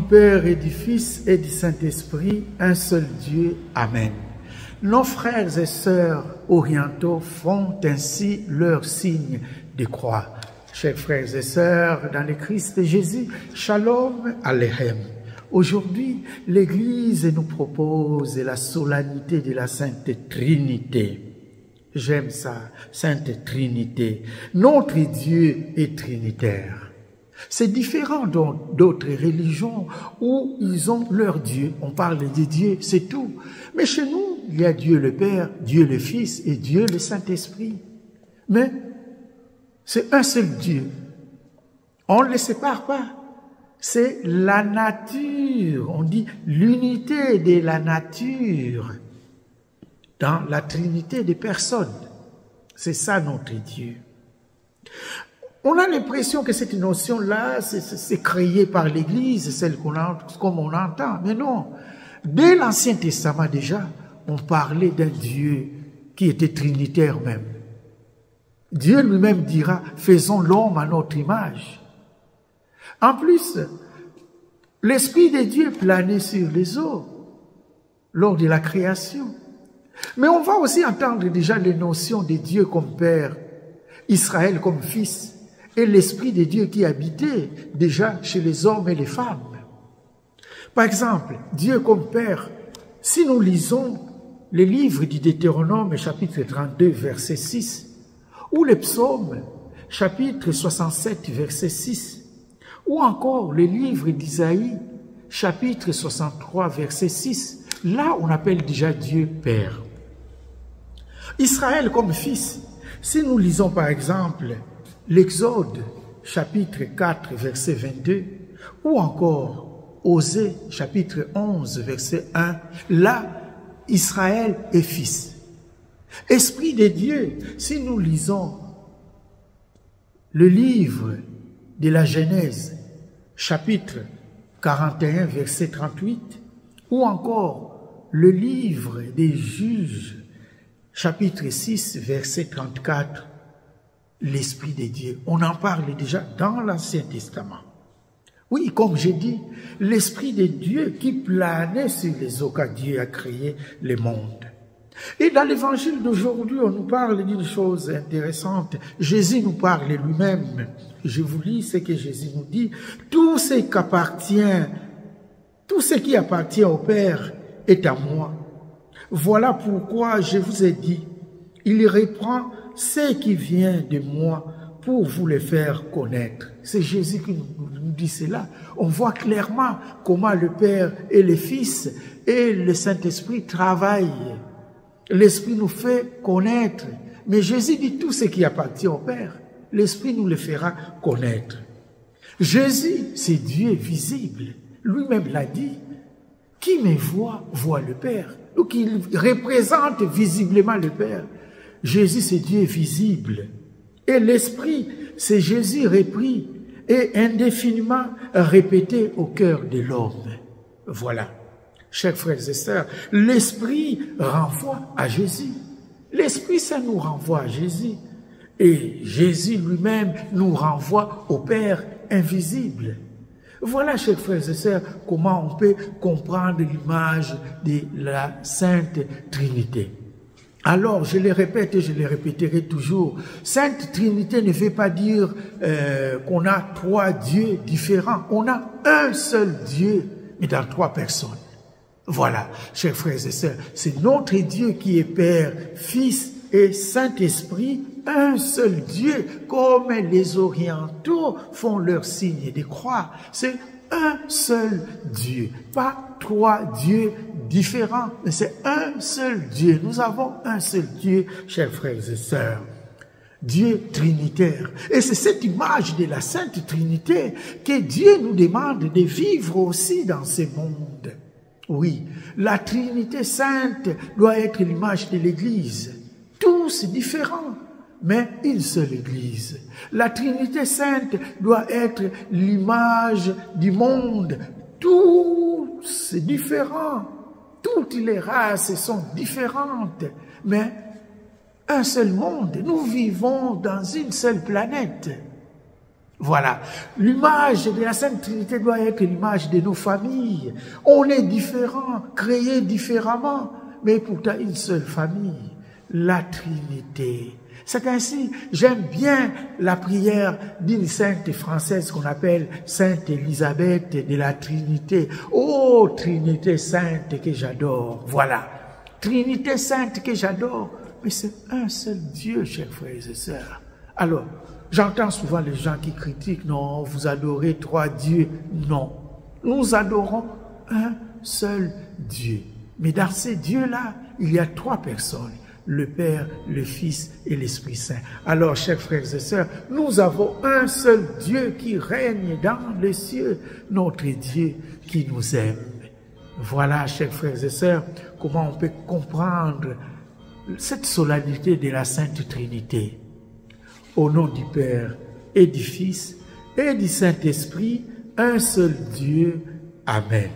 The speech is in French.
Père et du Fils et du Saint-Esprit, un seul Dieu. Amen. Nos frères et sœurs orientaux font ainsi leur signe de croix. Chers frères et sœurs, dans le Christ Jésus, Shalom Aleichem. Aujourd'hui, l'Église nous propose la solennité de la Sainte Trinité. J'aime ça, Sainte Trinité. Notre Dieu est trinitaire. C'est différent d'autres religions où ils ont leur Dieu. On parle de Dieu, c'est tout. Mais chez nous, il y a Dieu le Père, Dieu le Fils et Dieu le Saint-Esprit. Mais c'est un seul Dieu. On ne le sépare pas. C'est la nature. On dit l'unité de la nature dans la Trinité des personnes. C'est ça notre Dieu. On a l'impression que cette notion-là, c'est créé par l'Église, celle comme on entend. Mais non. Dès l'Ancien Testament déjà, on parlait d'un Dieu qui était trinitaire même. Dieu lui-même dira, faisons l'homme à notre image. En plus, l'Esprit de Dieu planait sur les eaux lors de la création. Mais on va aussi entendre déjà les notions de Dieu comme Père, Israël comme Fils, et l'Esprit de Dieu qui habitait déjà chez les hommes et les femmes. Par exemple, Dieu comme Père, si nous lisons les livres du Deutéronome, chapitre 32, verset 6, ou les psaumes, chapitre 67, verset 6, ou encore les livres d'Isaïe, chapitre 63, verset 6, là on appelle déjà Dieu Père. Israël comme Fils, si nous lisons par exemple l'Exode, chapitre 4, verset 22, ou encore Osée, chapitre 11, verset 1, là, Israël est fils. Esprit de Dieu, si nous lisons le livre de la Genèse, chapitre 41, verset 38, ou encore le livre des Juges, chapitre 6, verset 34, l'Esprit de Dieu. On en parle déjà dans l'Ancien Testament. Oui, comme j'ai dit, l'Esprit de Dieu qui planait sur les eaux quand Dieu a créé le monde. Et dans l'Évangile d'aujourd'hui, on nous parle d'une chose intéressante. Jésus nous parle lui-même. Je vous lis ce que Jésus nous dit. Tout ce qui appartient au Père est à moi. Voilà pourquoi je vous ai dit, il reprend ce qui vient de moi pour vous le faire connaître. C'est Jésus qui nous dit cela. On voit clairement comment le Père et le Fils et le Saint-Esprit travaillent. L'Esprit nous fait connaître. Mais Jésus dit tout ce qui appartient au Père. L'Esprit nous le fera connaître. Jésus, c'est Dieu visible. Lui-même l'a dit. Qui me voit, voit le Père. Donc il représente visiblement le Père. Jésus, c'est Dieu visible. Et l'Esprit, c'est Jésus repris et indéfiniment répété au cœur de l'homme. Voilà. Chers frères et sœurs, l'Esprit renvoie à Jésus. L'Esprit, ça nous renvoie à Jésus. Et Jésus lui-même nous renvoie au Père invisible. Voilà, chers frères et sœurs, comment on peut comprendre l'image de la Sainte Trinité. Alors, je le répète et je le répéterai toujours, Sainte Trinité ne veut pas dire qu'on a trois dieux différents. On a un seul Dieu, mais dans trois personnes. Voilà, chers frères et sœurs, c'est notre Dieu qui est Père, Fils et Saint-Esprit, un seul Dieu, comme les orientaux font leur signe de croix. C'est un seul Dieu, pas trois dieux différents, mais c'est un seul Dieu. Nous avons un seul Dieu, chers frères et sœurs. Dieu trinitaire. Et c'est cette image de la Sainte Trinité que Dieu nous demande de vivre aussi dans ce monde. Oui, la Trinité sainte doit être l'image de l'Église. Tous différents, mais une seule Église. La Trinité sainte doit être l'image du monde. Tous différents. Toutes les races sont différentes, mais un seul monde. Nous vivons dans une seule planète. Voilà. L'image de la Sainte Trinité doit être l'image de nos familles. On est différents, créés différemment, mais pourtant une seule famille, la Trinité. C'est ainsi, j'aime bien la prière d'une sainte française qu'on appelle Sainte Élisabeth de la Trinité. Oh, Trinité sainte que j'adore. Voilà. Trinité sainte que j'adore. Mais c'est un seul Dieu, chers frères et sœurs. Alors, j'entends souvent les gens qui critiquent, non, vous adorez trois dieux. Non, nous adorons un seul Dieu. Mais dans ces dieux-là, il y a trois personnes. Le Père, le Fils et l'Esprit Saint. Alors, chers frères et sœurs, nous avons un seul Dieu qui règne dans les cieux, notre Dieu qui nous aime. Voilà, chers frères et sœurs, comment on peut comprendre cette solennité de la Sainte Trinité. Au nom du Père et du Fils et du Saint-Esprit, un seul Dieu. Amen.